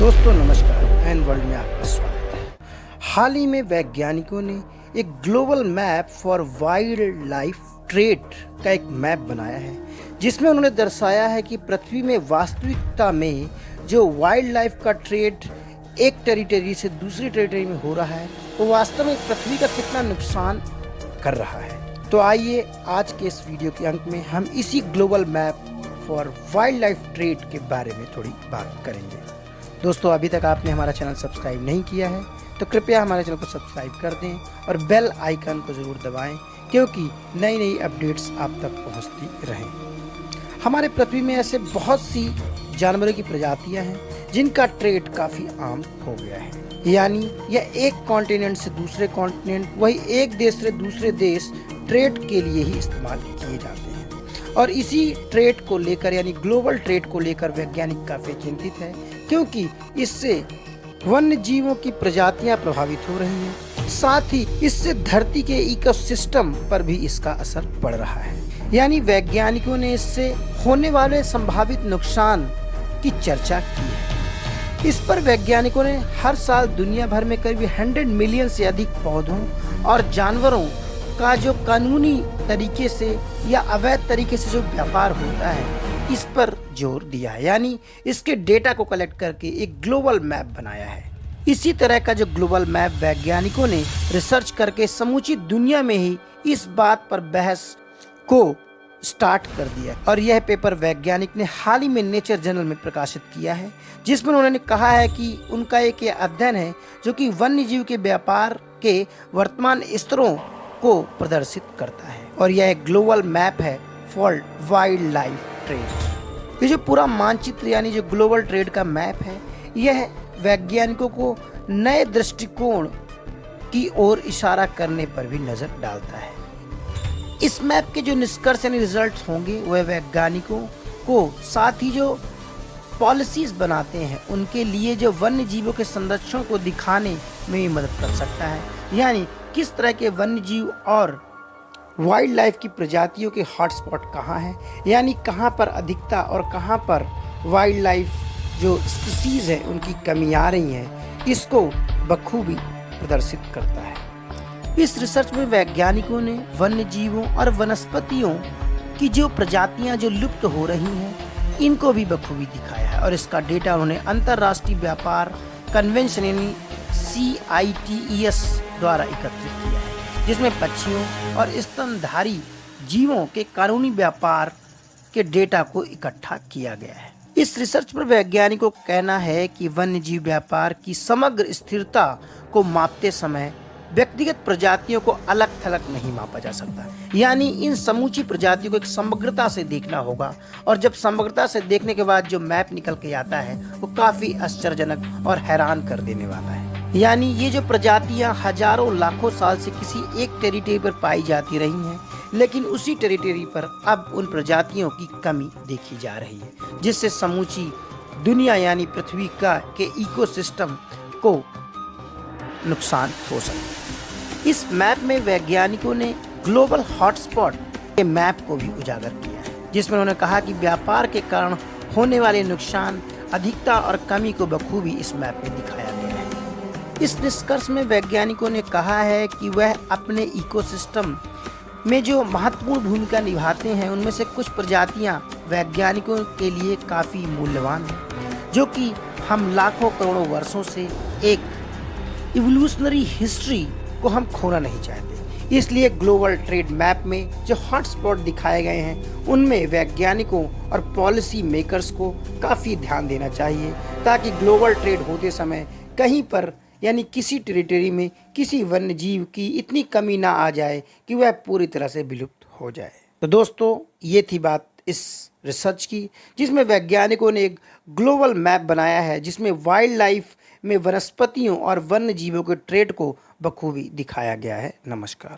दोस्तों नमस्कार and world में आपका स्वागत है। हाल ही में वैज्ञानिकों ने एक global map for wild life trade का एक मैप बनाया है, जिसमें उन्होंने दर्शाया है कि पृथ्वी में वास्तविकता में जो वाइल्ड लाइफ का ट्रेड एक टेरिटरी से दूसरी टेरिटरी में हो रहा है वो वास्तव में पृथ्वी का कितना नुकसान कर रहा है। तो आइए आज के इस वीडियो के अंत में हम इसी global map for wild life trade के बारे में थोड़ी बात करेंगे। दोस्तों अभी तक आपने हमारा चैनल सब्सक्राइब नहीं किया है तो कृपया हमारे चैनल को सब्सक्राइब कर दें और बेल आइकन को ज़रूर दबाएं, क्योंकि नई नई अपडेट्स आप तक पहुंचती रहें। हमारे पृथ्वी में ऐसे बहुत सी जानवरों की प्रजातियां हैं जिनका ट्रेड काफ़ी आम हो गया है, यानी यह एक कॉन्टिनेंट से दूसरे कॉन्टिनेंट, वही एक देश से दूसरे देश ट्रेड के लिए ही इस्तेमाल किए जाते हैं। और इसी ट्रेड को लेकर यानी ग्लोबल ट्रेड को लेकर वैज्ञानिक काफ़ी चिंतित है, क्योंकि इससे वन्य जीवों की प्रजातियां प्रभावित हो रही हैं, साथ ही इससे धरती के इकोसिस्टम पर भी इसका असर पड़ रहा है। यानी वैज्ञानिकों ने इससे होने वाले संभावित नुकसान की चर्चा की है। इस पर वैज्ञानिकों ने हर साल दुनिया भर में करीब 100 मिलियन से अधिक पौधों और जानवरों का जो कानूनी तरीके से या अवैध तरीके से जो व्यापार होता है इस पर जोर दिया है, यानी इसके डेटा को कलेक्ट करके एक ग्लोबल मैप बनाया है। इसी तरह का जो ग्लोबल मैप वैज्ञानिकों ने रिसर्च करके समूची दुनिया में ही इस बात पर बहस को स्टार्ट कर दिया और यह पेपर वैज्ञानिक ने हाल ही में नेचर जर्नल में प्रकाशित किया है, जिसमें उन्होंने कहा है कि उनका एक ये अध्ययन है जो कि वन्य जीव के व्यापार के वर्तमान स्तरों को प्रदर्शित करता है और यह एक ग्लोबल मैप है फॉर वाइल्ड लाइफ ट्रेड। ये जो पूरा मानचित्र यानी जो ग्लोबल ट्रेड का मैप है, यह वैज्ञानिकों को नए दृष्टिकोण की ओर इशारा करने पर भी नजर डालता है। इस मैप के जो निष्कर्ष यानी रिजल्ट्स होंगे वह वैज्ञानिकों को साथ ही जो पॉलिसीज बनाते हैं उनके लिए जो वन्य जीवों के संरक्षण को दिखाने में भी मदद कर सकता है, यानी किस तरह के वन्य जीव और वाइल्ड लाइफ की प्रजातियों के हॉटस्पॉट कहाँ हैं, यानी कहाँ पर अधिकता और कहाँ पर वाइल्ड लाइफ जो स्पीसीज है उनकी कमी आ रही है, इसको बखूबी प्रदर्शित करता है। इस रिसर्च में वैज्ञानिकों ने वन्य जीवों और वनस्पतियों की जो प्रजातियां जो लुप्त हो रही हैं इनको भी बखूबी दिखाया है और इसका डेटा उन्होंने अंतर्राष्ट्रीय व्यापार कन्वेंशन यानी CITES द्वारा एकत्रित किया है, जिसमें पक्षियों और स्तनधारी जीवों के कानूनी व्यापार के डेटा को इकट्ठा किया गया है। इस रिसर्च पर वैज्ञानिकों का कहना है कि वन्य जीव व्यापार की समग्र स्थिरता को मापते समय व्यक्तिगत प्रजातियों को अलग थलग नहीं मापा जा सकता, यानी इन समूची प्रजातियों को एक समग्रता से देखना होगा और जब समग्रता से देखने के बाद जो मैप निकल के आता है वो काफ़ी आश्चर्यजनक और हैरान कर देने वाला है। यानी ये जो प्रजातियां हजारों लाखों साल से किसी एक टेरिटरी पर पाई जाती रही हैं, लेकिन उसी टेरिटरी पर अब उन प्रजातियों की कमी देखी जा रही है, जिससे समूची दुनिया यानी पृथ्वी का के इकोसिस्टम को नुकसान हो सकता है। इस मैप में वैज्ञानिकों ने ग्लोबल हॉटस्पॉट के मैप को भी उजागर किया है, जिसमें उन्होंने कहा कि व्यापार के कारण होने वाले नुकसान, अधिकता और कमी को बखूबी इस मैप में दिखाया गया है। इस निष्कर्ष में वैज्ञानिकों ने कहा है कि वह अपने इकोसिस्टम में जो महत्वपूर्ण भूमिका निभाते हैं उनमें से कुछ प्रजातियां वैज्ञानिकों के लिए काफ़ी मूल्यवान हैं, जो कि हम लाखों करोड़ों वर्षों से एक इवोल्यूशनरी हिस्ट्री को हम खोना नहीं चाहते। इसलिए ग्लोबल ट्रेड मैप में जो हॉटस्पॉट दिखाए गए हैं उनमें वैज्ञानिकों और पॉलिसी मेकर्स को काफ़ी ध्यान देना चाहिए, ताकि ग्लोबल ट्रेड होते समय कहीं पर यानी किसी टेरिटरी में किसी वन्य जीव की इतनी कमी ना आ जाए कि वह पूरी तरह से विलुप्त हो जाए। तो दोस्तों ये थी बात इस रिसर्च की, जिसमें वैज्ञानिकों ने एक ग्लोबल मैप बनाया है जिसमें वाइल्ड लाइफ में वनस्पतियों और वन्य जीवों के ट्रेड को बखूबी दिखाया गया है। नमस्कार।